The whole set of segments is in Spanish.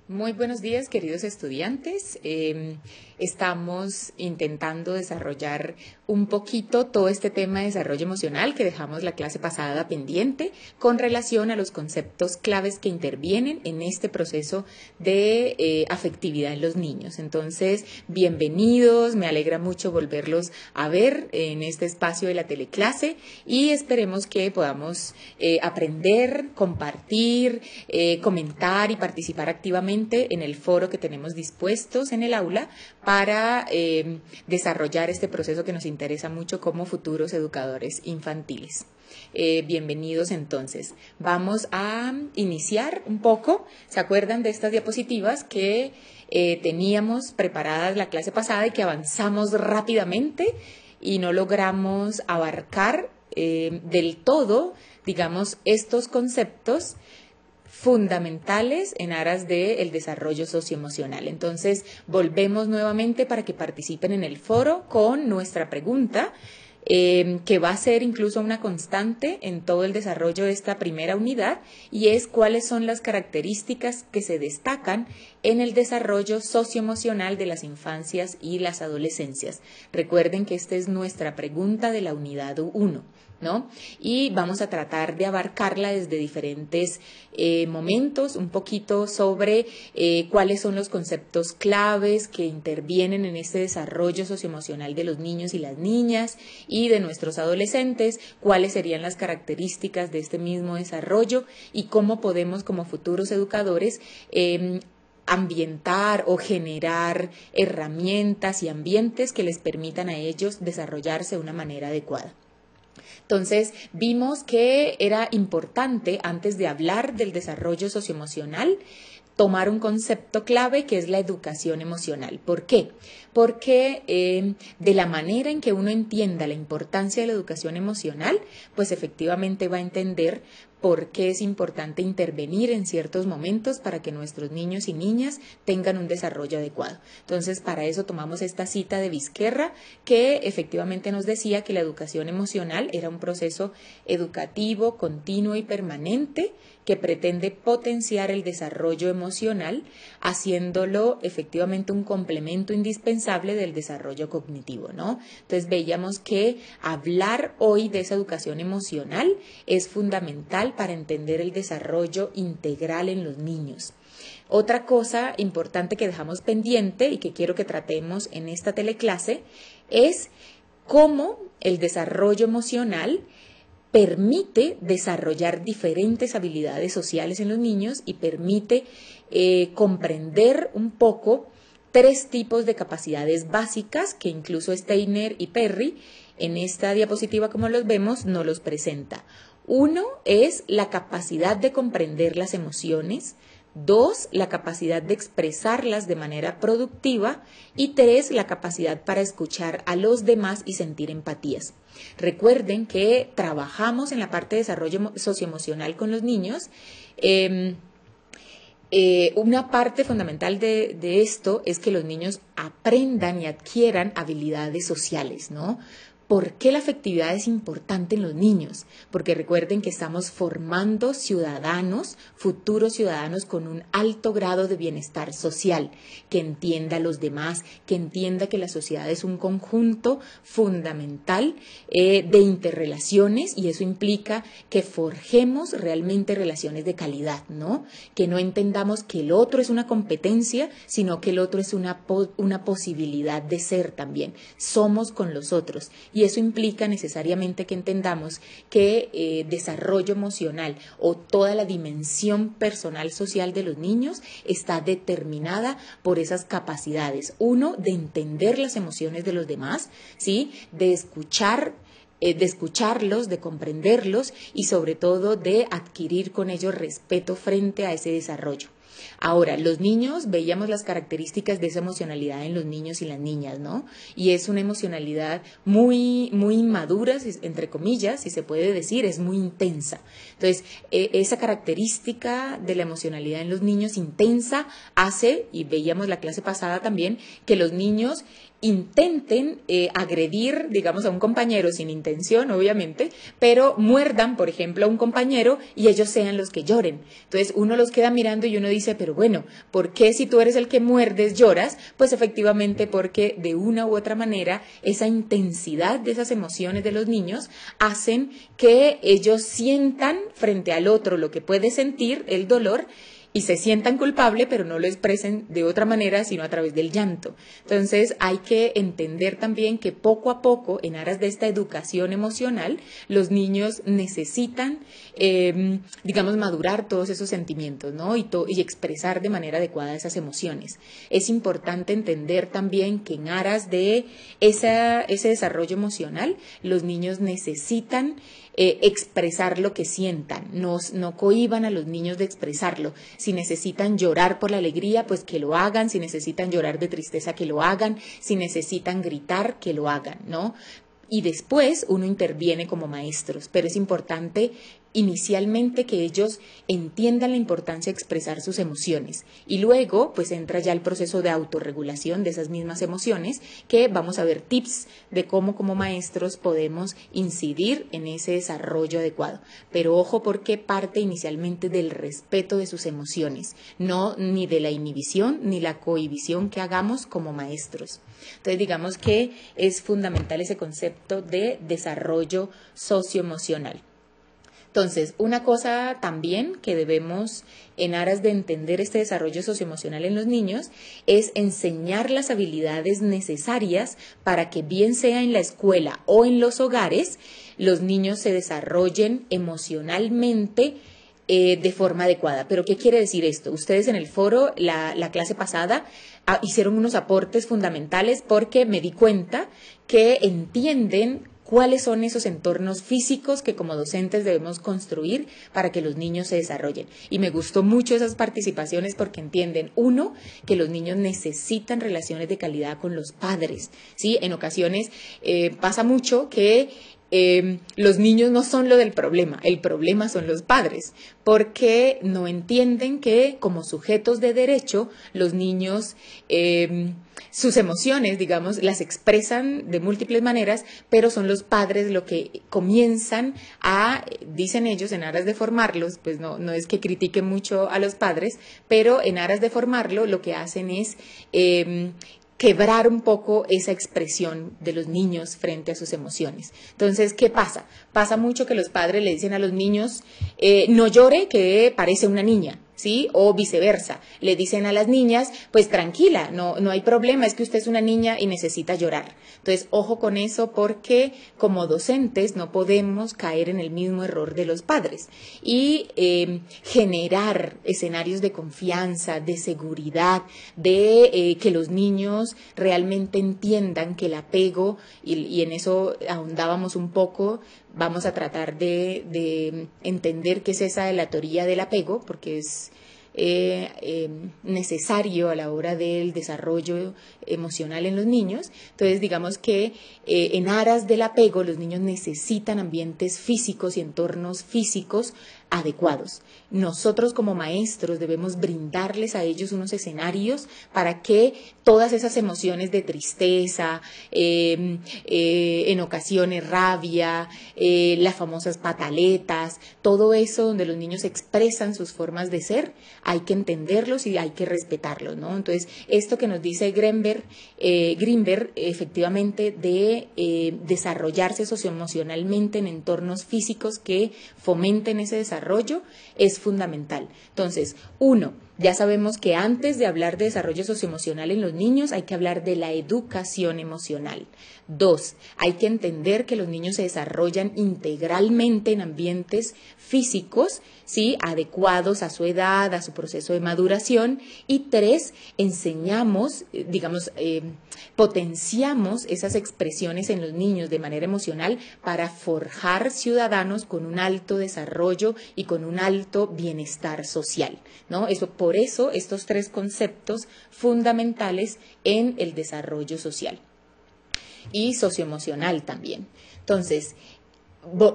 Muy buenos días, queridos estudiantes. Estamos intentando desarrollar un poquito todo este tema de desarrollo emocional que dejamos la clase pasada pendiente con relación a los conceptos claves que intervienen en este proceso de afectividad en los niños. Entonces, bienvenidos, me alegra mucho volverlos a ver en este espacio de la teleclase y esperemos que podamos aprender, compartir, comentar y participar activamente en el foro que tenemos dispuestos en el aula para desarrollar este proceso que nos interesa mucho como futuros educadores infantiles. Bienvenidos entonces. Vamos a iniciar un poco. ¿Se acuerdan de estas diapositivas que teníamos preparadas la clase pasada y que avanzamos rápidamente y no logramos abarcar del todo, digamos, estos conceptos fundamentales en aras del desarrollo socioemocional? Entonces, volvemos nuevamente para que participen en el foro con nuestra pregunta, que va a ser incluso una constante en todo el desarrollo de esta primera unidad, y es cuáles son las características que se destacan en el desarrollo socioemocional de las infancias y las adolescencias. Recuerden que esta es nuestra pregunta de la unidad 1. ¿No? Y vamos a tratar de abarcarla desde diferentes momentos, un poquito sobre cuáles son los conceptos claves que intervienen en este desarrollo socioemocional de los niños y las niñas y de nuestros adolescentes, cuáles serían las características de este mismo desarrollo y cómo podemos como futuros educadores ambientar o generar herramientas y ambientes que les permitan a ellos desarrollarse de una manera adecuada. Entonces, vimos que era importante, antes de hablar del desarrollo socioemocional, tomar un concepto clave que es la educación emocional. ¿Por qué? Porque de la manera en que uno entienda la importancia de la educación emocional, pues efectivamente va a entender por qué es importante intervenir en ciertos momentos para que nuestros niños y niñas tengan un desarrollo adecuado. Entonces, para eso tomamos esta cita de Vizquerra, que efectivamente nos decía que la educación emocional era un proceso educativo, continuo y permanente que pretende potenciar el desarrollo emocional, haciéndolo efectivamente un complemento indispensable del desarrollo cognitivo, ¿no? Entonces veíamos que hablar hoy de esa educación emocional es fundamental para entender el desarrollo integral en los niños. Otra cosa importante que dejamos pendiente y que quiero que tratemos en esta teleclase es cómo el desarrollo emocional permite desarrollar diferentes habilidades sociales en los niños y permite comprender un poco 3 tipos de capacidades básicas que incluso Steiner y Perry en esta diapositiva, como los vemos, nos los presenta. 1 es la capacidad de comprender las emociones, 2, la capacidad de expresarlas de manera productiva y 3, la capacidad para escuchar a los demás y sentir empatías. Recuerden que trabajamos en la parte de desarrollo socioemocional con los niños. Una parte fundamental de esto es que los niños aprendan y adquieran habilidades sociales, ¿no? ¿Por qué la afectividad es importante en los niños? Porque recuerden que estamos formando ciudadanos, futuros ciudadanos con un alto grado de bienestar social, que entienda a los demás, que entienda que la sociedad es un conjunto fundamental de interrelaciones, y eso implica que forjemos realmente relaciones de calidad, ¿no? Que no entendamos que el otro es una competencia, sino que el otro es una posibilidad de ser también. Somos con los otros. Y eso implica necesariamente que entendamos que desarrollo emocional o toda la dimensión personal social de los niños está determinada por esas capacidades. 1, de entender las emociones de los demás, ¿sí? De escucharlos, de comprenderlos y sobre todo de adquirir con ellos respeto frente a ese desarrollo. Ahora, los niños, veíamos las características de esa emocionalidad en los niños y las niñas, ¿no? Y es una emocionalidad muy, muy inmadura, entre comillas, si se puede decir, es muy intensa. Entonces, esa característica de la emocionalidad en los niños intensa hace, y veíamos la clase pasada también, que los niños intenten agredir, digamos, a un compañero sin intención, obviamente, pero muerdan, por ejemplo, a un compañero y ellos sean los que lloren. Entonces, uno los queda mirando y uno dice, dice, pero bueno, ¿por qué si tú eres el que muerdes lloras? Pues efectivamente porque de una u otra manera esa intensidad de esas emociones de los niños hacen que ellos sientan frente al otro lo que puede sentir, el dolor, y se sientan culpables, pero no lo expresen de otra manera, sino a través del llanto. Entonces, hay que entender también que poco a poco, en aras de esta educación emocional, los niños necesitan, digamos, madurar todos esos sentimientos, ¿no? Y expresar de manera adecuada esas emociones. Es importante entender también que en aras de ese desarrollo emocional, los niños necesitan expresar lo que sientan, no cohíban a los niños de expresarlo. Si necesitan llorar por la alegría, pues que lo hagan, si necesitan llorar de tristeza, que lo hagan, si necesitan gritar, que lo hagan, ¿no? Y después uno interviene como maestros, pero es importante inicialmente que ellos entiendan la importancia de expresar sus emociones y luego pues entra ya el proceso de autorregulación de esas mismas emociones, que vamos a ver tips de cómo como maestros podemos incidir en ese desarrollo adecuado, pero ojo, porque parte inicialmente del respeto de sus emociones, no ni de la inhibición ni la cohibición que hagamos como maestros. Entonces digamos que es fundamental ese concepto de desarrollo socioemocional. Entonces, una cosa también que debemos, en aras de entender este desarrollo socioemocional en los niños, es enseñar las habilidades necesarias para que, bien sea en la escuela o en los hogares, los niños se desarrollen emocionalmente de forma adecuada. ¿Pero qué quiere decir esto? Ustedes en el foro, la clase pasada, hicieron unos aportes fundamentales porque me di cuenta que entienden cuáles son esos entornos físicos que como docentes debemos construir para que los niños se desarrollen. Y me gustó mucho esas participaciones porque entienden, uno, que los niños necesitan relaciones de calidad con los padres, ¿sí? En ocasiones pasa mucho que los niños no son lo del problema, el problema son los padres, porque no entienden que como sujetos de derecho los niños sus emociones, digamos, las expresan de múltiples maneras, pero son los padres lo que comienzan a, dicen ellos, en aras de formarlos, pues no es que critiquen mucho a los padres, pero en aras de formarlo lo que hacen es quebrar un poco esa expresión de los niños frente a sus emociones. Entonces, ¿qué pasa? Pasa mucho que los padres le dicen a los niños, no llore, que parece una niña, ¿sí? O viceversa. Le dicen a las niñas, pues tranquila, no hay problema, es que usted es una niña y necesita llorar. Entonces, ojo con eso, porque como docentes no podemos caer en el mismo error de los padres y generar escenarios de confianza, de seguridad, de que los niños realmente entiendan que el apego, y en eso ahondábamos un poco, vamos a tratar de entender qué es esa de la teoría del apego, porque es necesario a la hora del desarrollo emocional en los niños. Entonces, digamos que en aras del apego, los niños necesitan ambientes físicos y entornos físicos adecuados. Nosotros como maestros debemos brindarles a ellos unos escenarios para que todas esas emociones de tristeza, en ocasiones rabia, las famosas pataletas, todo eso donde los niños expresan sus formas de ser, hay que entenderlos y hay que respetarlos, ¿no? Entonces, esto que nos dice Greenberg, efectivamente, de desarrollarse socioemocionalmente en entornos físicos que fomenten ese desarrollo, es fundamental. Entonces, uno, ya sabemos que antes de hablar de desarrollo socioemocional en los niños hay que hablar de la educación emocional. Dos, hay que entender que los niños se desarrollan integralmente en ambientes físicos, ¿sí? Adecuados a su edad, a su proceso de maduración. Y tres, enseñamos, potenciamos esas expresiones en los niños de manera emocional para forjar ciudadanos con un alto desarrollo y con un alto bienestar social, ¿no? Por eso estos tres conceptos fundamentales en el desarrollo social y socioemocional también. Entonces,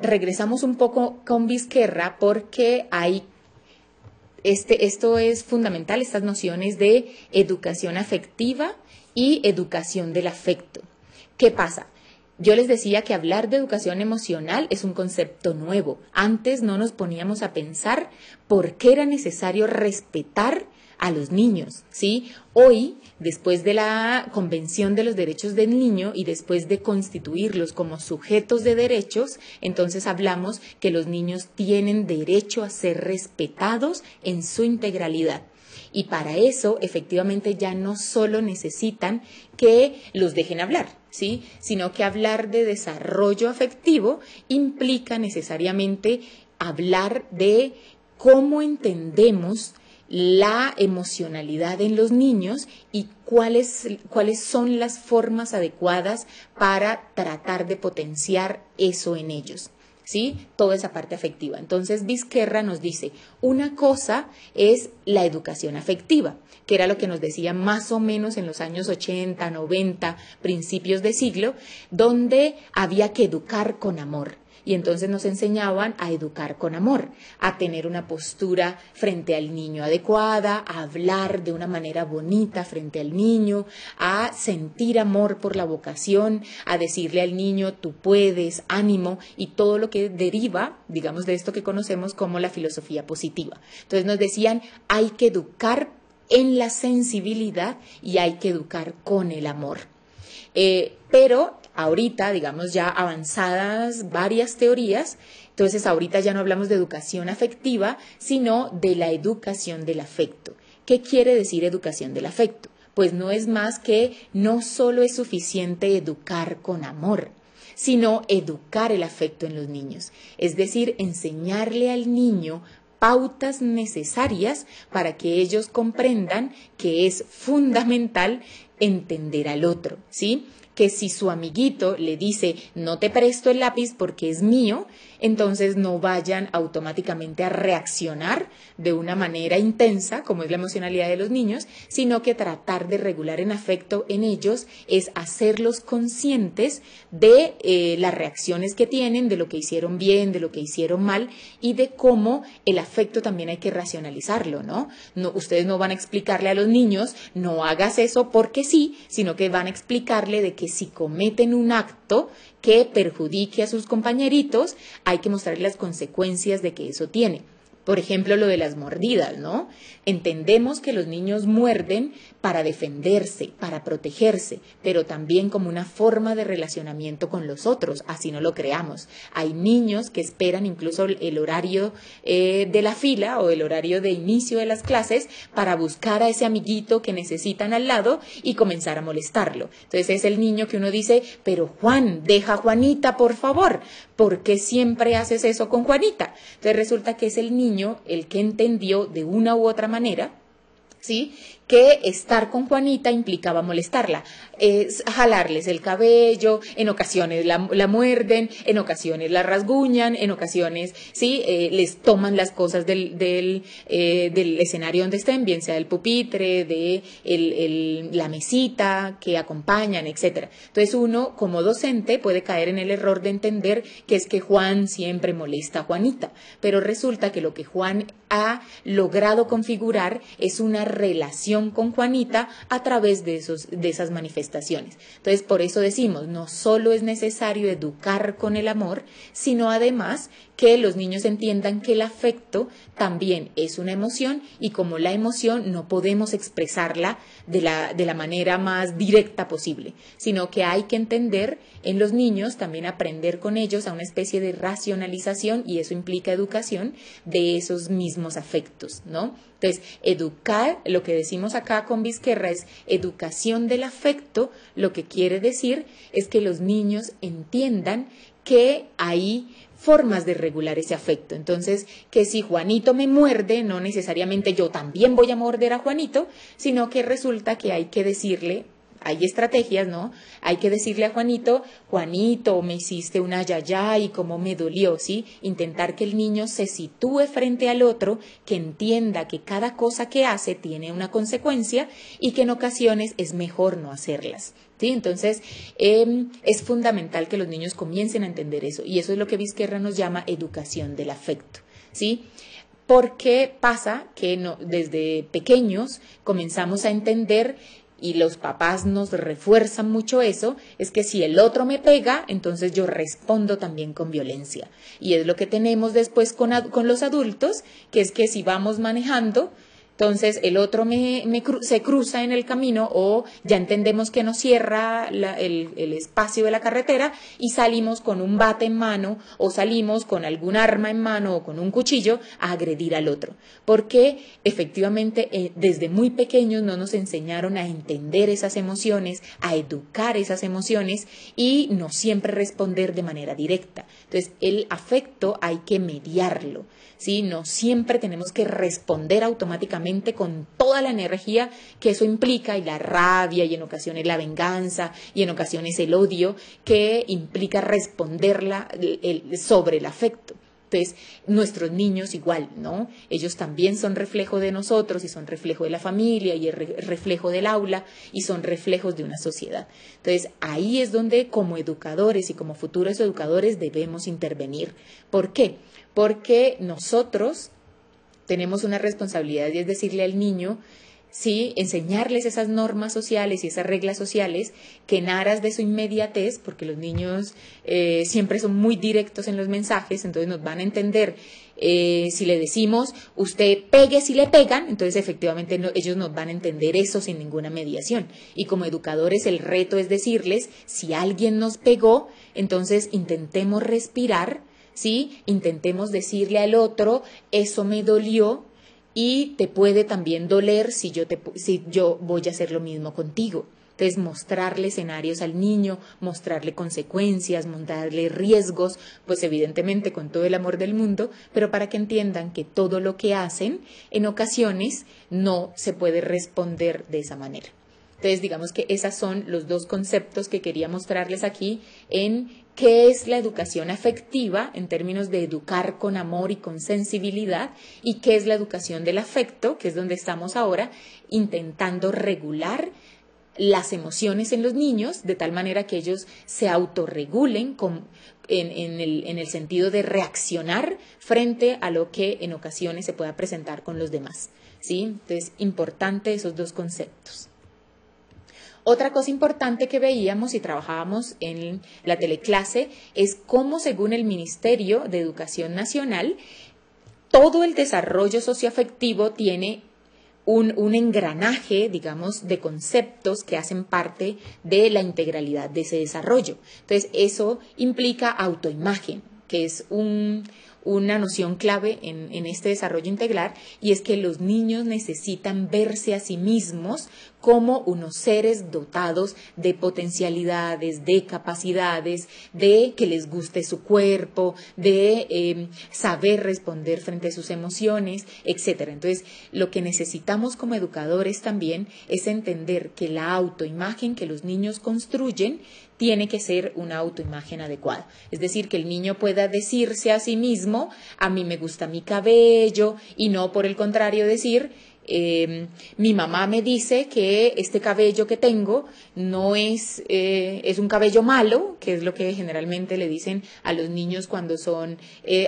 regresamos un poco con Vizquerra porque hay esto es fundamental, estas nociones de educación afectiva y educación del afecto. ¿Qué pasa? Yo les decía que hablar de educación emocional es un concepto nuevo. Antes no nos poníamos a pensar por qué era necesario respetar a los niños, ¿sí? Hoy, después de la Convención de los Derechos del Niño y después de constituirlos como sujetos de derechos, entonces hablamos que los niños tienen derecho a ser respetados en su integralidad. Y para eso, efectivamente, ya no solo necesitan que los dejen hablar, ¿sí? Sino que hablar de desarrollo afectivo implica necesariamente hablar de cómo entendemos la emocionalidad en los niños y cuáles son las formas adecuadas para tratar de potenciar eso en ellos, ¿sí? Toda esa parte afectiva. Entonces, Vizquerra nos dice, una cosa es la educación afectiva, que era lo que nos decía más o menos en los años 80, 90, principios de siglo, donde había que educar con amor. Y entonces nos enseñaban a educar con amor, a tener una postura frente al niño adecuada, a hablar de una manera bonita frente al niño, a sentir amor por la vocación, a decirle al niño tú puedes, ánimo y todo lo que deriva, digamos, de esto que conocemos como la filosofía positiva. Entonces nos decían hay que educar en la sensibilidad y hay que educar con el amor. Pero ahorita, digamos, ya avanzadas varias teorías, entonces ahorita ya no hablamos de educación afectiva, sino de la educación del afecto. ¿Qué quiere decir educación del afecto? Pues no es más que no solo es suficiente educar con amor, sino educar el afecto en los niños, es decir, enseñarle al niño pautas necesarias para que ellos comprendan que es fundamental entender al otro, ¿sí? Que si su amiguito le dice no te presto el lápiz porque es mío, entonces no vayan automáticamente a reaccionar de una manera intensa, como es la emocionalidad de los niños, sino que tratar de regular en afecto en ellos es hacerlos conscientes de las reacciones que tienen, de lo que hicieron bien, de lo que hicieron mal y de cómo el afecto también hay que racionalizarlo, ¿no? Ustedes no van a explicarle a los niños no hagas eso porque sí, sino que van a explicarle de que si cometen un acto que perjudique a sus compañeritos, hay que mostrarles las consecuencias de que eso tiene. Por ejemplo, lo de las mordidas, ¿no? Entendemos que los niños muerden para defenderse, para protegerse, pero también como una forma de relacionamiento con los otros, así no lo creamos. Hay niños que esperan incluso el horario de la fila o el horario de inicio de las clases para buscar a ese amiguito que necesitan al lado y comenzar a molestarlo. Entonces es el niño que uno dice, pero Juan, deja a Juanita, por favor, ¿por qué siempre haces eso con Juanita? Entonces resulta que es el niño el que entendió de una u otra manera, ¿sí?, que estar con Juanita implicaba molestarla, jalarles el cabello, en ocasiones la muerden, en ocasiones la rasguñan, en ocasiones ¿sí? Les toman las cosas del escenario donde estén, bien sea del pupitre, de la mesita que acompañan, etc. Entonces uno como docente puede caer en el error de entender que es que Juan siempre molesta a Juanita, pero resulta que lo que Juan ha logrado configurar es una relación con Juanita a través de esas manifestaciones. Entonces, por eso decimos, no solo es necesario educar con el amor, sino además que los niños entiendan que el afecto también es una emoción y como la emoción no podemos expresarla de la manera más directa posible, sino que hay que entender en los niños, también aprender con ellos a una especie de racionalización y eso implica educación de esos mismos afectos, ¿no? Entonces, educar, lo que decimos acá con Vizquerra es educación del afecto, lo que quiere decir es que los niños entiendan que hay formas de regular ese afecto. Entonces, que si Juanito me muerde, no necesariamente yo también voy a morder a Juanito, sino que resulta que hay que decirle, hay estrategias, ¿no? Hay que decirle a Juanito, Juanito, me hiciste una yayá y cómo me dolió, ¿sí? Intentar que el niño se sitúe frente al otro, que entienda que cada cosa que hace tiene una consecuencia y que en ocasiones es mejor no hacerlas. ¿Sí? Entonces, es fundamental que los niños comiencen a entender eso y eso es lo que Vizquerra nos llama educación del afecto, ¿sí? Porque pasa que desde pequeños comenzamos a entender y los papás nos refuerzan mucho eso, es que si el otro me pega, entonces yo respondo también con violencia. Y es lo que tenemos después con los adultos, que es que si vamos manejando, entonces el otro se cruza en el camino o ya entendemos que nos cierra el espacio de la carretera y salimos con un bate en mano o salimos con algún arma en mano o con un cuchillo a agredir al otro. Porque efectivamente desde muy pequeños no nos enseñaron a entender esas emociones, a educar esas emociones y no siempre responder de manera directa. Entonces el afecto hay que mediarlo, ¿sí? No siempre tenemos que responder automáticamente con toda la energía que eso implica y la rabia y en ocasiones la venganza y en ocasiones el odio que implica responderla sobre el afecto. Entonces, nuestros niños igual, ¿no? Ellos también son reflejo de nosotros y son reflejo de la familia y reflejo del aula y son reflejos de una sociedad. Entonces, ahí es donde como educadores y como futuros educadores debemos intervenir. ¿Por qué? Porque nosotros tenemos una responsabilidad y es decirle al niño, sí, enseñarles esas normas sociales y esas reglas sociales que en aras de su inmediatez, porque los niños siempre son muy directos en los mensajes, entonces nos van a entender. Si le decimos, usted pegue si le pegan, entonces efectivamente ellos nos van a entender eso sin ninguna mediación. Y como educadores el reto es decirles, si alguien nos pegó, entonces intentemos respirar, ¿sí? Intentemos decirle al otro, eso me dolió, y te puede también doler si yo voy a hacer lo mismo contigo. Entonces, mostrarle escenarios al niño, mostrarle consecuencias, mostrarle riesgos, pues evidentemente con todo el amor del mundo, pero para que entiendan que todo lo que hacen en ocasiones no se puede responder de esa manera. Entonces, digamos que esos son los dos conceptos que quería mostrarles aquí en qué es la educación afectiva en términos de educar con amor y con sensibilidad y qué es la educación del afecto, que es donde estamos ahora, intentando regular las emociones en los niños de tal manera que ellos se autorregulen en el sentido de reaccionar frente a lo que en ocasiones se pueda presentar con los demás, ¿sí? Entonces, importante esos dos conceptos. Otra cosa importante que veíamos y trabajábamos en la teleclase es cómo, según el Ministerio de Educación Nacional, todo el desarrollo socioafectivo tiene un engranaje, digamos, de conceptos que hacen parte de la integralidad de ese desarrollo. Entonces, eso implica autoimagen, que es una noción clave en este desarrollo integral, y es que los niños necesitan verse a sí mismos como unos seres dotados de potencialidades, de capacidades, de que les guste su cuerpo, de saber responder frente a sus emociones, etc. Entonces, lo que necesitamos como educadores también es entender que la autoimagen que los niños construyen tiene que ser una autoimagen adecuada. Es decir, que el niño pueda decirse a sí mismo, a mí me gusta mi cabello, y no por el contrario decir, mi mamá me dice que este cabello que tengo no es un cabello malo, que es lo que generalmente le dicen a los niños cuando son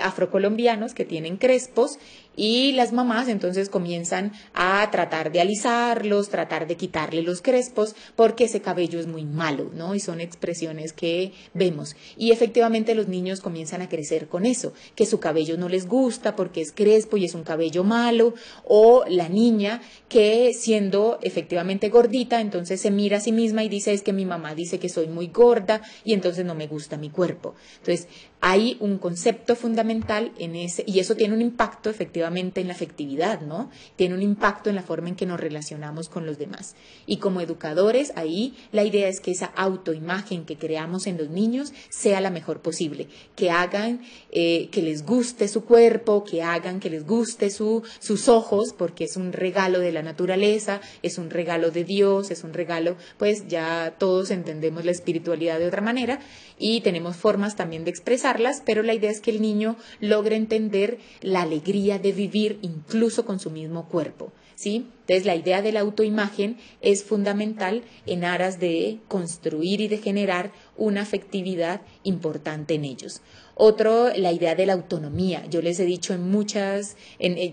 afrocolombianos que tienen crespos, y las mamás entonces comienzan a tratar de alisarlos, tratar de quitarle los crespos porque ese cabello es muy malo, ¿no? Y son expresiones que vemos. Y efectivamente los niños comienzan a crecer con eso, que su cabello no les gusta porque es crespo y es un cabello malo, o la niña que siendo efectivamente gordita, entonces se mira a sí misma y dice, es que mi mamá dice que soy muy gorda y entonces no me gusta mi cuerpo. Entonces, hay un concepto fundamental en ese, y eso tiene un impacto efectivamente en la afectividad, ¿no? Tiene un impacto en la forma en que nos relacionamos con los demás. Y como educadores, ahí la idea es que esa autoimagen que creamos en los niños sea la mejor posible, que hagan que les guste su cuerpo, que hagan que les guste sus ojos, porque es un regalo de la naturaleza, es un regalo de Dios, es un regalo, pues ya todos entendemos la espiritualidad de otra manera y tenemos formas también de expresarlas, pero la idea es que el niño logre entender la alegría de vivir incluso con su mismo cuerpo, ¿sí? Entonces la idea de la autoimagen es fundamental en aras de construir y de generar una afectividad importante en ellos. Otro, la idea de la autonomía. Yo les he dicho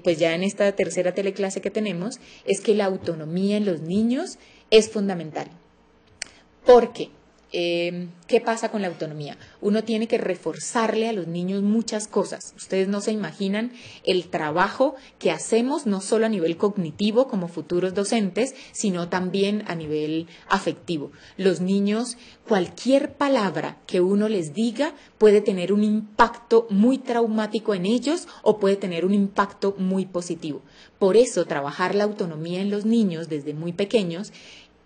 pues ya en esta tercera teleclase que tenemos, es que la autonomía en los niños es fundamental. ¿Por qué? ¿qué pasa con la autonomía? Uno tiene que reforzarle a los niños muchas cosas. Ustedes no se imaginan el trabajo que hacemos, no solo a nivel cognitivo como futuros docentes, sino también a nivel afectivo. Los niños, cualquier palabra que uno les diga puede tener un impacto muy traumático en ellos o puede tener un impacto muy positivo. Por eso, trabajar la autonomía en los niños desde muy pequeños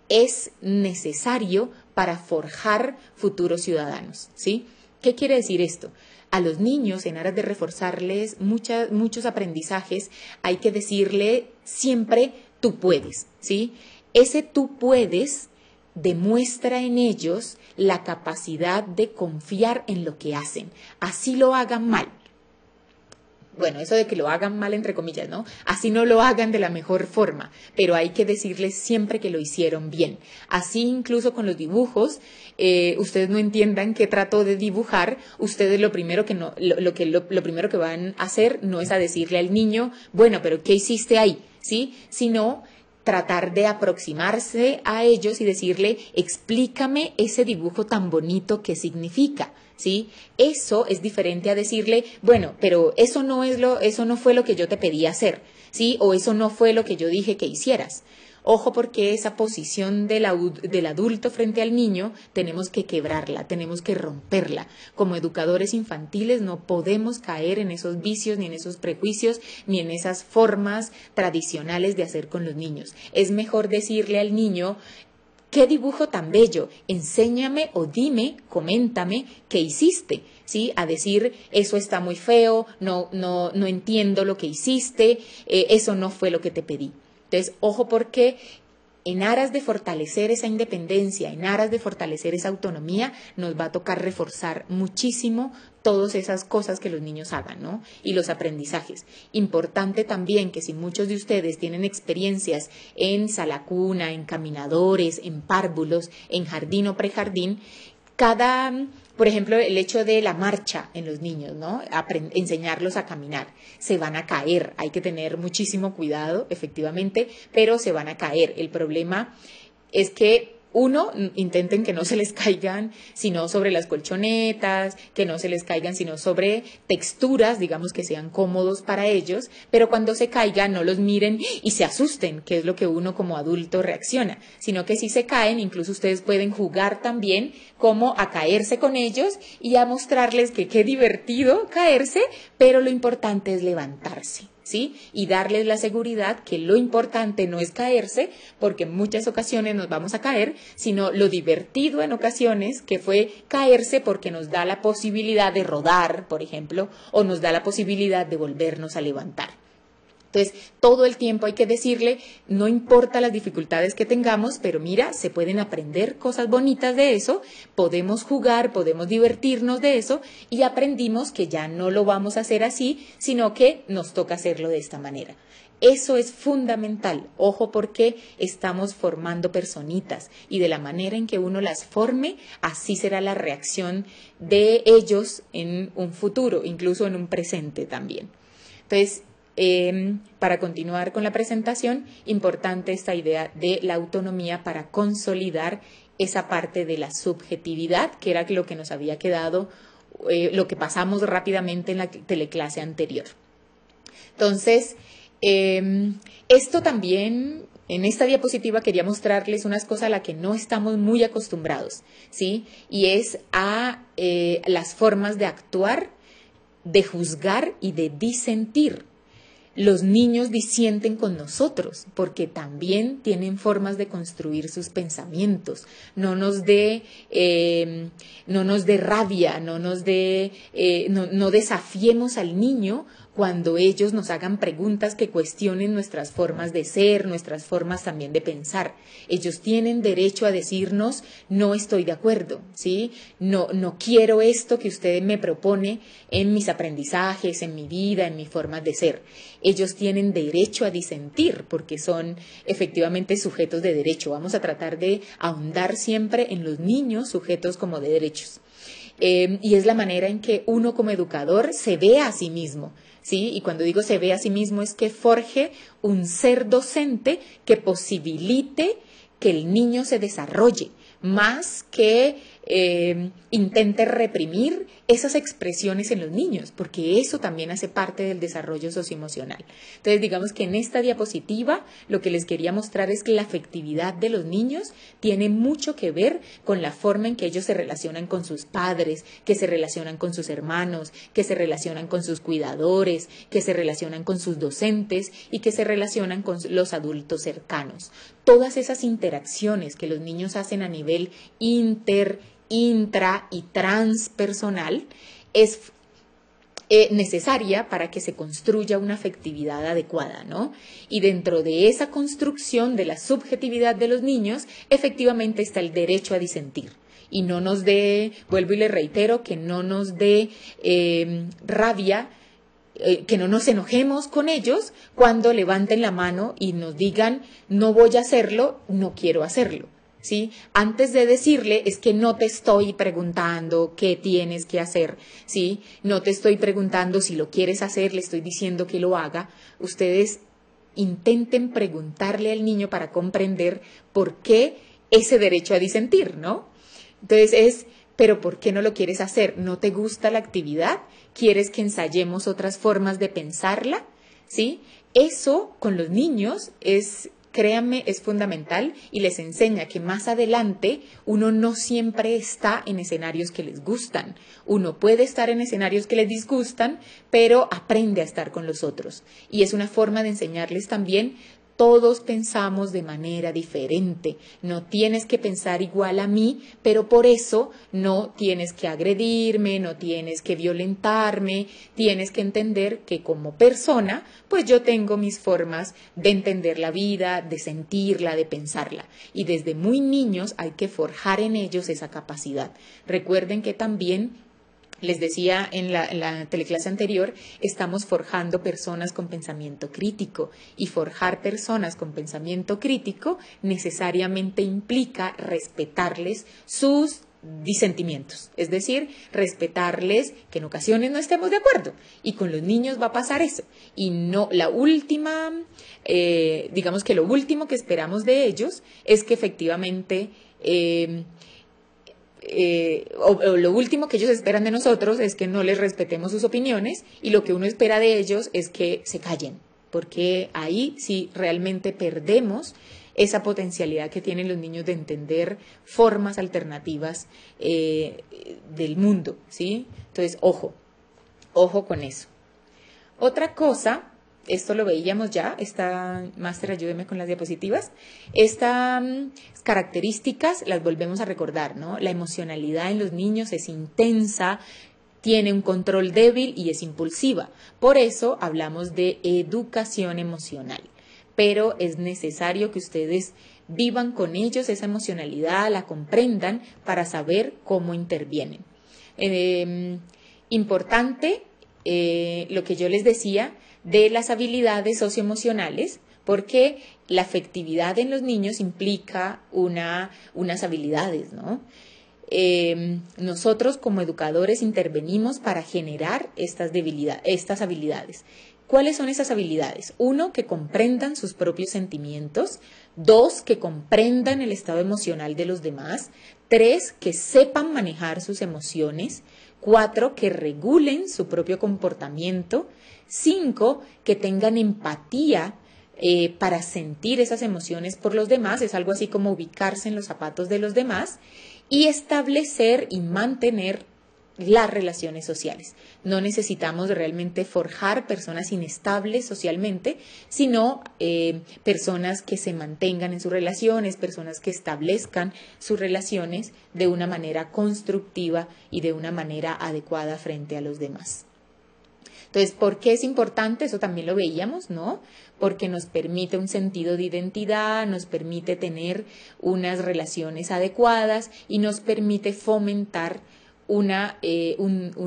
es necesario para forjar futuros ciudadanos, ¿sí? ¿Qué quiere decir esto? A los niños, en aras de reforzarles muchos aprendizajes, hay que decirle siempre tú puedes, ¿sí? Ese tú puedes demuestra en ellos la capacidad de confiar en lo que hacen, así lo hagan mal. Bueno, eso de que lo hagan mal entre comillas, ¿no? Así no lo hagan de la mejor forma, pero hay que decirles siempre que lo hicieron bien. Así incluso con los dibujos, ustedes no entiendan qué trato de dibujar, ustedes lo primero que van a hacer no es a decirle al niño, bueno, pero ¿qué hiciste ahí? ¿Sí? Sino tratar de aproximarse a ellos y decirle, explícame ese dibujo tan bonito, ¿qué significa? ¿Sí? Eso es diferente a decirle, bueno, pero eso no fue lo que yo te pedí hacer, ¿sí? O eso no fue lo que yo dije que hicieras. Ojo, porque esa posición del adulto frente al niño tenemos que quebrarla, tenemos que romperla. Como educadores infantiles no podemos caer en esos vicios, ni en esos prejuicios, ni en esas formas tradicionales de hacer con los niños. Es mejor decirle al niño, ¿qué dibujo tan bello? Enséñame o dime, coméntame qué hiciste, ¿sí? A decir, eso está muy feo, no entiendo lo que hiciste, eso no fue lo que te pedí. Entonces, ojo, porque en aras de fortalecer esa independencia, en aras de fortalecer esa autonomía, nos va a tocar reforzar muchísimo todas esas cosas que los niños hagan, ¿no? Y los aprendizajes. Importante también que si muchos de ustedes tienen experiencias en sala cuna, en caminadores, en párvulos, en jardín o prejardín, por ejemplo, el hecho de la marcha en los niños, ¿no? Enseñarlos a caminar. Se van a caer, hay que tener muchísimo cuidado, efectivamente, pero se van a caer. El problema es que intenten que no se les caigan sino sobre las colchonetas, que no se les caigan sino sobre texturas, digamos, que sean cómodos para ellos, pero cuando se caigan no los miren y se asusten, que es lo que uno como adulto reacciona, sino que si se caen, incluso ustedes pueden jugar también como a caerse con ellos y a mostrarles que qué divertido caerse, pero lo importante es levantarse, ¿sí? Y darles la seguridad que lo importante no es caerse, porque en muchas ocasiones nos vamos a caer, sino lo divertido en ocasiones que fue caerse porque nos da la posibilidad de rodar, por ejemplo, o nos da la posibilidad de volvernos a levantar. Entonces, todo el tiempo hay que decirle, no importa las dificultades que tengamos, pero mira, se pueden aprender cosas bonitas de eso, podemos jugar, podemos divertirnos de eso y aprendimos que ya no lo vamos a hacer así, sino que nos toca hacerlo de esta manera. Eso es fundamental, ojo, porque estamos formando personitas y de la manera en que uno las forme, así será la reacción de ellos en un futuro, incluso en un presente también. Entonces, para continuar con la presentación, importante esta idea de la autonomía para consolidar esa parte de la subjetividad, que era lo que nos había quedado, lo que pasamos rápidamente en la teleclase anterior. Entonces, esto también, en esta diapositiva quería mostrarles unas cosas a las que no estamos muy acostumbrados, ¿sí? Y es a las formas de actuar, de juzgar y de disentir. Los niños disienten con nosotros porque también tienen formas de construir sus pensamientos. No nos dé rabia, no desafiemos al niño cuando ellos nos hagan preguntas que cuestionen nuestras formas de ser, nuestras formas también de pensar. Ellos tienen derecho a decirnos, no estoy de acuerdo, ¿sí? No quiero esto que usted me propone en mis aprendizajes, en mi vida, en mis formas de ser. Ellos tienen derecho a disentir porque son efectivamente sujetos de derecho. Vamos a tratar de ahondar siempre en los niños sujetos como de derechos. Y es la manera en que uno como educador se ve a sí mismo, ¿sí? Y cuando digo se ve a sí mismo es que forje un ser docente que posibilite que el niño se desarrolle, más que intente reprimir esas expresiones en los niños, porque eso también hace parte del desarrollo socioemocional. Entonces, digamos que en esta diapositiva lo que les quería mostrar es que la afectividad de los niños tiene mucho que ver con la forma en que ellos se relacionan con sus padres, que se relacionan con sus hermanos, que se relacionan con sus cuidadores, que se relacionan con sus docentes y que se relacionan con los adultos cercanos. Todas esas interacciones que los niños hacen a nivel intra y transpersonal es necesaria para que se construya una afectividad adecuada, ¿no? Y dentro de esa construcción de la subjetividad de los niños, efectivamente está el derecho a disentir. Y no nos dé, vuelvo y le reitero, que no nos dé rabia, que no nos enojemos con ellos cuando levanten la mano y nos digan, no voy a hacerlo, no quiero hacerlo. ¿Sí? Antes de decirle, es que no te estoy preguntando qué tienes que hacer, ¿sí? No te estoy preguntando si lo quieres hacer, le estoy diciendo que lo haga. Ustedes intenten preguntarle al niño para comprender por qué ese derecho a disentir, ¿no? Entonces pero ¿por qué no lo quieres hacer? ¿No te gusta la actividad? ¿Quieres que ensayemos otras formas de pensarla? ¿Sí? Eso con los niños es, créanme, es fundamental y les enseña que más adelante uno no siempre está en escenarios que les gustan. Uno puede estar en escenarios que les disgustan, pero aprende a estar con los otros. Y es una forma de enseñarles también. Todos pensamos de manera diferente. No tienes que pensar igual a mí, pero por eso no tienes que agredirme, no tienes que violentarme. Tienes que entender que como persona, pues yo tengo mis formas de entender la vida, de sentirla, de pensarla. Y desde muy niños hay que forjar en ellos esa capacidad. Recuerden que también les decía en la teleclase anterior, estamos forjando personas con pensamiento crítico y forjar personas con pensamiento crítico necesariamente implica respetarles sus disentimientos, es decir, respetarles que en ocasiones no estemos de acuerdo y con los niños va a pasar eso y no la última, digamos que lo último que esperamos de ellos es que efectivamente o lo último que ellos esperan de nosotros es que no les respetemos sus opiniones y lo que uno espera de ellos es que se callen, porque ahí sí realmente perdemos esa potencialidad que tienen los niños de entender formas alternativas del mundo, ¿sí? Entonces, ojo con eso. Otra cosa, esto lo veíamos ya, Máster, ayúdeme con las diapositivas, estas características las volvemos a recordar, ¿no? La emocionalidad en los niños es intensa, tiene un control débil y es impulsiva. Por eso hablamos de educación emocional, pero es necesario que ustedes vivan con ellos esa emocionalidad, la comprendan para saber cómo intervienen. Importante lo que yo les decía de las habilidades socioemocionales, porque la afectividad en los niños implica unas habilidades, ¿no? Nosotros como educadores intervenimos para generar estas habilidades. ¿Cuáles son esas habilidades? 1, que comprendan sus propios sentimientos. 2, que comprendan el estado emocional de los demás. 3, que sepan manejar sus emociones. 4, que regulen su propio comportamiento. 5, que tengan empatía para sentir esas emociones por los demás. Es algo así como ubicarse en los zapatos de los demás. Y establecer y mantener las relaciones sociales. No necesitamos realmente forjar personas inestables socialmente, sino personas que se mantengan en sus relaciones, personas que establezcan sus relaciones de una manera constructiva y de una manera adecuada frente a los demás. Entonces, ¿por qué es importante? Eso también lo veíamos, ¿no? Porque nos permite un sentido de identidad, nos permite tener unas relaciones adecuadas y nos permite fomentar una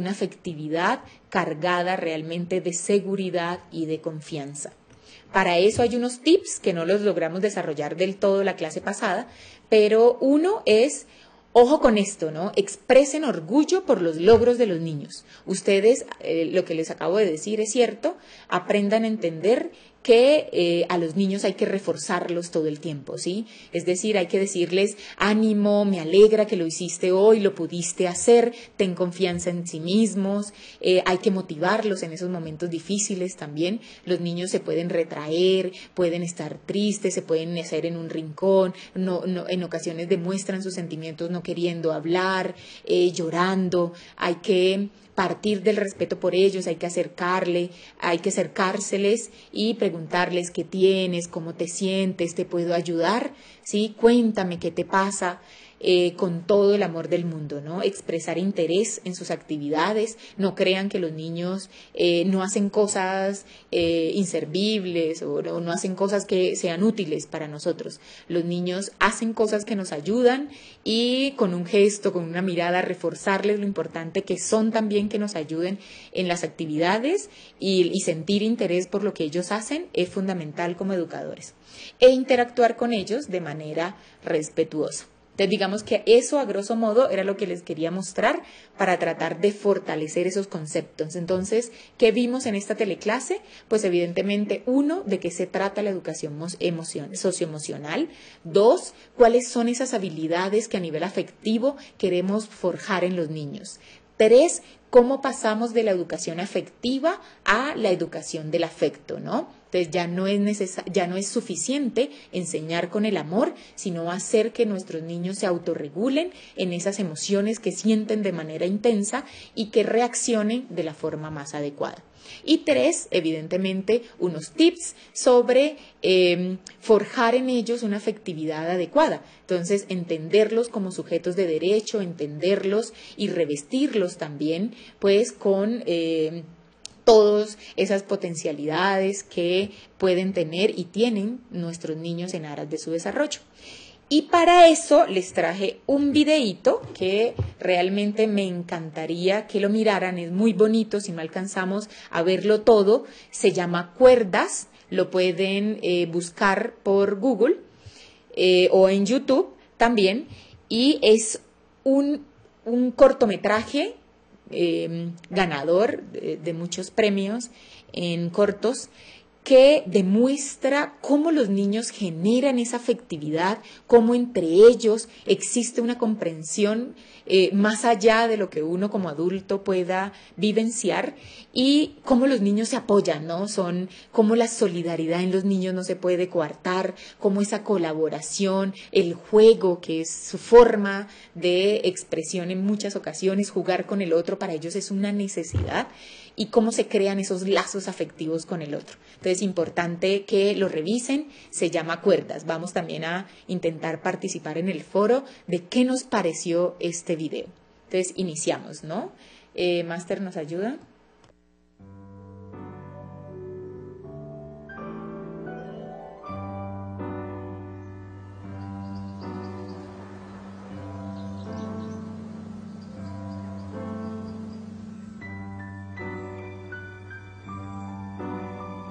afectividad cargada realmente de seguridad y de confianza. Para eso hay unos tips que no los logramos desarrollar del todo la clase pasada, pero uno es, ojo con esto, ¿no? Expresen orgullo por los logros de los niños. Ustedes, lo que les acabo de decir es cierto, aprendan a entender que a los niños hay que reforzarlos todo el tiempo, ¿sí? Es decir, hay que decirles, ánimo, me alegra que lo hiciste hoy, lo pudiste hacer, ten confianza en sí mismos, hay que motivarlos en esos momentos difíciles también. Los niños se pueden retraer, pueden estar tristes, se pueden hacer en un rincón, en ocasiones demuestran sus sentimientos no queriendo hablar, llorando. Hay que partir del respeto por ellos, hay que acercárseles y preguntarles qué tienes, cómo te sientes, te puedo ayudar, ¿sí? Cuéntame qué te pasa. Con todo el amor del mundo, ¿no? Expresar interés en sus actividades, no crean que los niños no hacen cosas inservibles o no hacen cosas que sean útiles para nosotros. Los niños hacen cosas que nos ayudan y con un gesto, con una mirada, reforzarles lo importante que son también que nos ayuden en las actividades y sentir interés por lo que ellos hacen es fundamental como educadores. E interactuar con ellos de manera respetuosa. Entonces, digamos que eso, a grosso modo, era lo que les quería mostrar para tratar de fortalecer esos conceptos. Entonces, ¿qué vimos en esta teleclase? Pues, evidentemente, 1, de qué se trata la educación socioemocional. 2, cuáles son esas habilidades que a nivel afectivo queremos forjar en los niños. 3, cómo pasamos de la educación afectiva a la educación del afecto, ¿no? Entonces ya no es suficiente enseñar con el amor, sino hacer que nuestros niños se autorregulen en esas emociones que sienten de manera intensa y que reaccionen de la forma más adecuada. Y 3, evidentemente, unos tips sobre forjar en ellos una afectividad adecuada. Entonces, entenderlos como sujetos de derecho, entenderlos y revestirlos también, pues, con todas esas potencialidades que pueden tener y tienen nuestros niños en aras de su desarrollo. Y para eso les traje un videíto que realmente me encantaría que lo miraran, es muy bonito, si no alcanzamos a verlo todo, se llama Cuerdas, lo pueden buscar por Google o en YouTube también, y es un cortometraje ganador de muchos premios en cortos, que demuestra cómo los niños generan esa afectividad, cómo entre ellos existe una comprensión más allá de lo que uno como adulto pueda vivenciar y cómo los niños se apoyan, ¿no? Cómo la solidaridad en los niños no se puede coartar, cómo esa colaboración, el juego, que es su forma de expresión en muchas ocasiones, jugar con el otro para ellos es una necesidad, y cómo se crean esos lazos afectivos con el otro. Entonces, importante que lo revisen, se llama Cuerdas. Vamos también a intentar participar en el foro de qué nos pareció este video. Entonces, iniciamos, ¿no? Máster, ¿nos ayuda?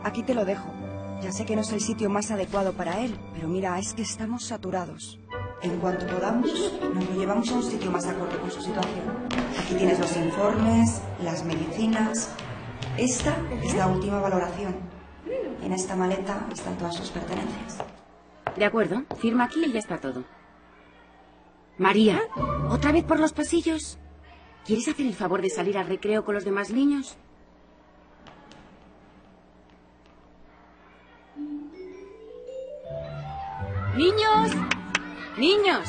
Aquí te lo dejo. Ya sé que no es el sitio más adecuado para él, pero mira, es que estamos saturados. En cuanto podamos, nos lo llevamos a un sitio más acorde con su situación. Aquí tienes los informes, las medicinas. Esta es la última valoración. En esta maleta están todas sus pertenencias. De acuerdo, firma aquí y ya está todo. María, ¿otra vez por los pasillos? ¿Quieres hacer el favor de salir al recreo con los demás niños? ¡Niños! ¡Niños!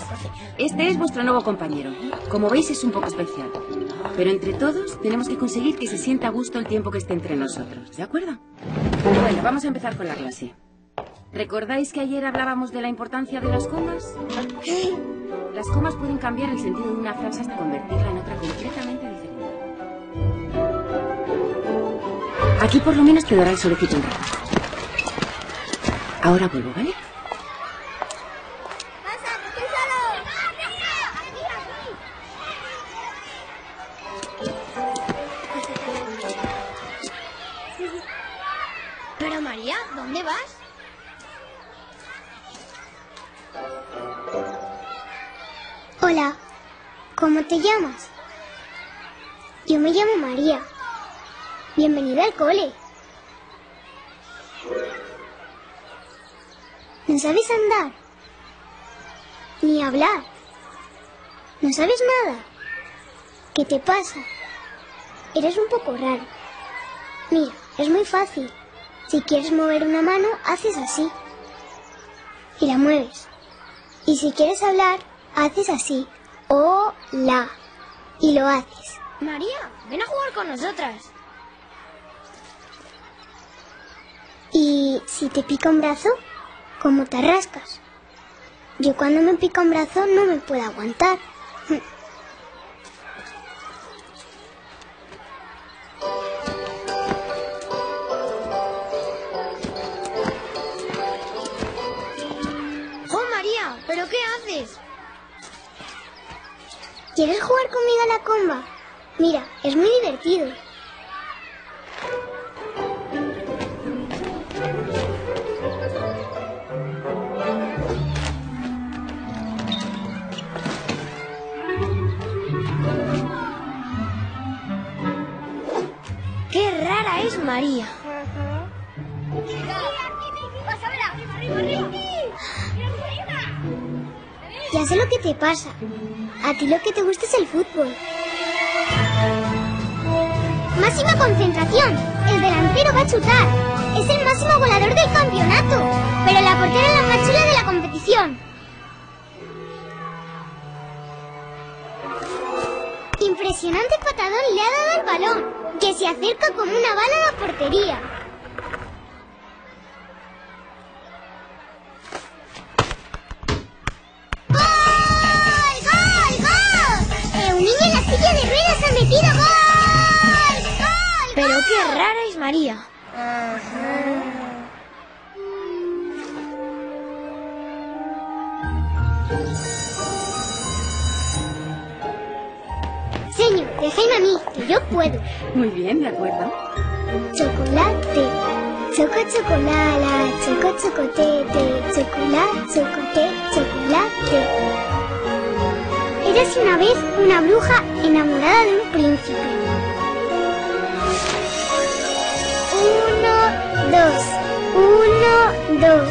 Este es vuestro nuevo compañero. Como veis, es un poco especial. Pero entre todos tenemos que conseguir que se sienta a gusto el tiempo que esté entre nosotros. ¿De acuerdo? Bueno, vamos a empezar con la clase. ¿Recordáis que ayer hablábamos de la importancia de las comas? Las comas pueden cambiar el sentido de una frase hasta convertirla en otra completamente diferente. Aquí por lo menos te dará el solecito un rato. Ahora vuelvo, ¿vale? Pero María, ¿dónde vas? Hola, ¿cómo te llamas? Yo me llamo María. Bienvenida al cole. No sabes andar, ni hablar. No sabes nada. ¿Qué te pasa? Eres un poco raro. Mira, es muy fácil. Si quieres mover una mano, haces así. Y la mueves. Y si quieres hablar, haces así. Hola. Y lo haces. María, ven a jugar con nosotras. Y si te pica un brazo, ¿cómo te rascas? Yo cuando me pica un brazo no me puedo aguantar. ¡Oh, María! ¿Pero qué haces? ¿Quieres jugar conmigo a la comba? Mira, es muy divertido. ¡Qué rara es María! Ya sé lo que te pasa. A ti lo que te gusta es el fútbol. Máxima concentración. El delantero va a chutar. Es el máximo goleador del campeonato. Pero la portera es la más chula de la competición. Impresionante patadón le ha dado al balón, que se acerca como una bala a la portería. Un niño en la silla de ruedas ha metido gol. ¡Gol! ¡Pero qué rara es María! Señor, déjame a mí, que yo puedo. Muy bien, de acuerdo. Chocolate, chocolala, chocotete, chocolate, chocolate. Eres una vez una bruja enamorada de un príncipe. 1, 2, 1, 2,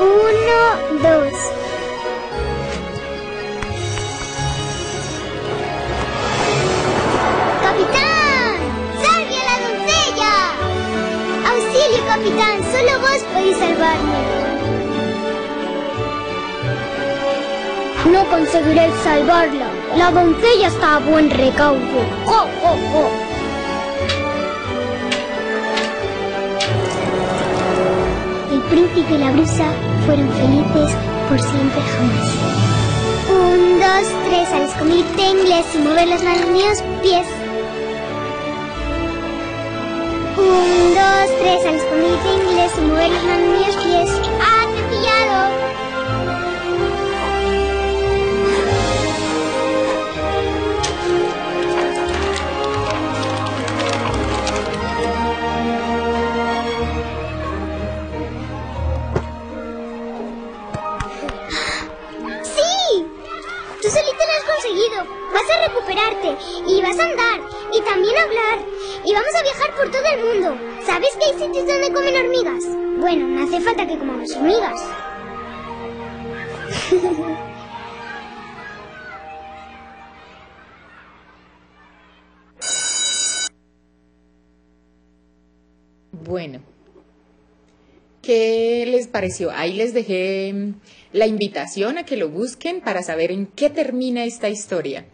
1, 2. ¡Capitán! ¡Salve a la doncella! ¡Auxilio, capitán! Solo vos podéis salvarme. No conseguiréis salvarla. La doncella está a buen recaudo. ¡Jo, jo, jo! El príncipe y la bruja fueron felices por siempre jamás. 1, 2, 3, al escondite inglés y mover las manos ni los pies. 1, 2, 3, al escondite inglés y mover las manos ni los pies. ¡Ah, te he pillado! Tú solito lo has conseguido. Vas a recuperarte y vas a andar y también a hablar y vamos a viajar por todo el mundo. ¿Sabes que hay sitios donde comen hormigas? Bueno, no hace falta que comamos hormigas. Bueno, ¿qué les pareció? Ahí les dejé la invitación a que lo busquen para saber en qué termina esta historia.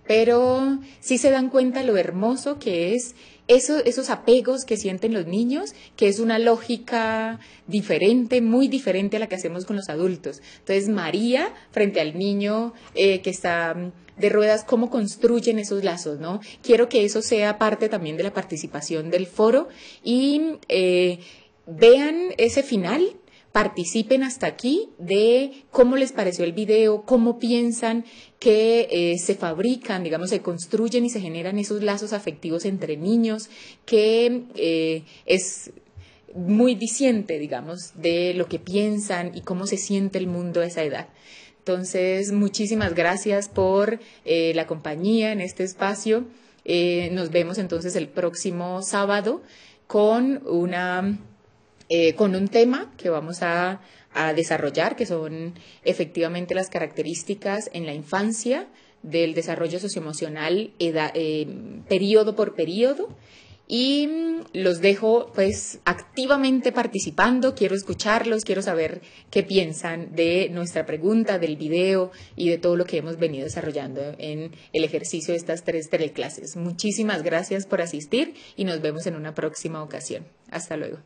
Pero sí se dan cuenta lo hermoso que es esos apegos que sienten los niños, que es una lógica diferente, muy diferente a la que hacemos con los adultos. Entonces, María, frente al niño que está de ruedas, cómo construyen esos lazos, ¿no? Quiero que eso sea parte también de la participación del foro y vean ese final, participen hasta aquí de cómo les pareció el video, cómo piensan que se fabrican, digamos, se construyen y se generan esos lazos afectivos entre niños, que es muy diciente, digamos, de lo que piensan y cómo se siente el mundo a esa edad. Entonces, muchísimas gracias por la compañía en este espacio. Nos vemos entonces el próximo sábado con un tema que vamos a a desarrollar, que son efectivamente las características en la infancia del desarrollo socioemocional periodo por periodo. Y los dejo pues activamente participando, quiero escucharlos, quiero saber qué piensan de nuestra pregunta, del video y de todo lo que hemos venido desarrollando en el ejercicio de estas 3 teleclases. Muchísimas gracias por asistir y nos vemos en una próxima ocasión. Hasta luego.